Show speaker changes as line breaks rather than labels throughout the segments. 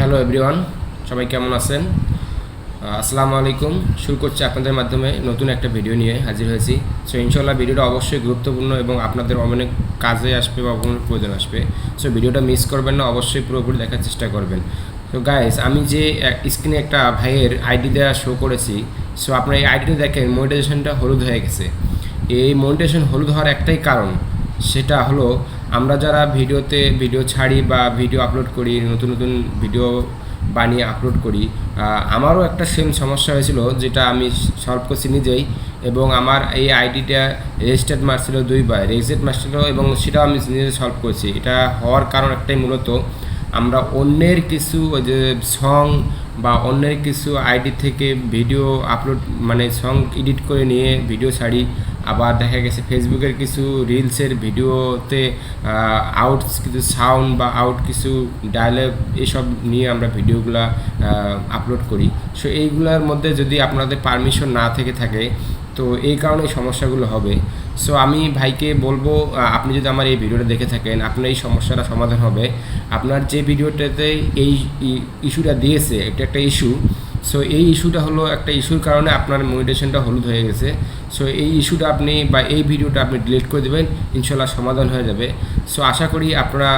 Hello everyone, সবাই কেমন আছেন? আসসালামু আলাইকুম। শুরু করছি আপনাদের মাধ্যমে নতুন একটা ভিডিও নিয়ে হাজির হয়েছি। সো ইনশাল্লাহ ভিডিওটা অবশ্যই গুরুত্বপূর্ণ এবং আপনাদের অনেক কাজে আসবে বা অনেক প্রয়োজন আসবে। সো ভিডিওটা মিস করবেন না, অবশ্যই পুরোপুরি দেখার চেষ্টা করবেন। তো গাইস, আমি যে স্ক্রিনে একটা ভাইয়ের আইডি দেওয়া শো করেছি, সো আপনার এই আইডিটা দেখেন মনিটাইজেশনটা হলুদ হয়ে গেছে। এই মনিটাইজেশন হলুদ হওয়ার একটাই কারণ, সেটা হলো আমরা যারা ভিডিও ছাড়ি বা ভিডিও আপলোড করি, নতুন নতুন ভিডিও বানিয়ে আপলোড করি, আমারও একটা সেম সমস্যা হয়েছিল, যেটা আমি সলভ করছি নিজেই। এবং আমার এই আইডিটা রেজিস্টার্ড মারছিল 2বার, রেজিস্টার্ড মারছিল এবং সেটাও আমি নিজে সলভ করছি। এটা হওয়ার কারণ একটাই, মূলত আমরা অন্যের কিছু যে সং বা অন্যের কিছু আইডি থেকে ভিডিও আপলোড, মানে সং এডিট করে নিয়ে ভিডিও ছাড়ি। আবার দেখা গেছে ফেসবুকের কিছু রিলসের ভিডিওতে আউট কিছু সাউন্ড বা আউট কিছু ডায়লগ এসব নিয়ে আমরা ভিডিওগুলো আপলোড করি। সো এইগুলোর মধ্যে যদি আপনাদের পারমিশন না থেকে থাকে, তো এই কারণে সমস্যাগুলো হবে। সো আমি ভাইকে বলবো, আপনি যদি আমার এই ভিডিওটা দেখে থাকেন, আপনার এই সমস্যাটা সমাধান হবে। আপনার যে ভিডিওটাতে এই ইস্যুটা দিয়েছে, এটা একটা ইস্যু। সো এই ইস্যুটা হলো একটা ইস্যুর কারণে আপনার মনিটাইজেশনটা হলুদ হয়ে গেছে। সো এই ইস্যুটা আপনি বা এই ভিডিওটা আপনি ডিলিট করে দেবেন, ইনশাল্লাহ সমাধান হয়ে যাবে। সো আশা করি আপনারা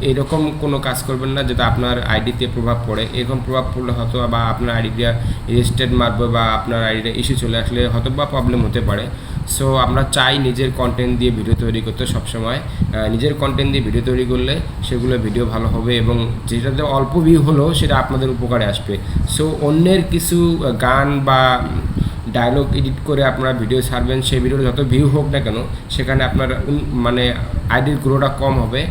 এরকম কোনো কাজ করবেন না যেটা আপনার আইডিতে প্রভাব পড়ে। এরকম প্রভাব পড়লে হয়তো বা আপনার আইডিটা রেজিস্টার্ড মারবে বা আপনার আইডিটা ইস্যু চলে আসলে হয়তো বা প্রবলেম হতে পারে। সো আমরা চাই নিজের কন্টেন্ট দিয়ে ভিডিও তৈরি করতে সবসময়। নিজের কন্টেন্ট দিয়ে ভিডিও তৈরি করলে সেগুলো ভিডিও ভালো হবে এবং যেটাতে অল্প ভিউ হলো সেটা আপনাদের উপকারে আসবে। সো অন্যের কিছু গান বা ডায়লগ এডিট করে আপনারা ভিডিও ছাড়বেন, সেই ভিডিওটা যত ভিউ হোক না কেন, সেখানে আপনার মানে আইডির গ্রোটা কম হবে।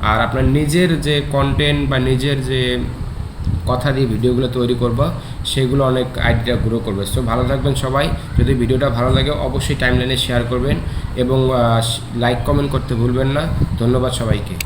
আর আপনার নিজের যে কন্টেন্ট বা নিজের যে কথা দিয়ে ভিডিওগুলো তৈরি করবো, সেগুলো অনেক আইডিয়া গ্রো করবে। সো ভালো থাকবেন সবাই। যদি ভিডিওটা ভালো লাগে অবশ্যই টাইমলাইনে শেয়ার করবেন এবং লাইক কমেন্ট করতে ভুলবেন না। ধন্যবাদ সবাইকে।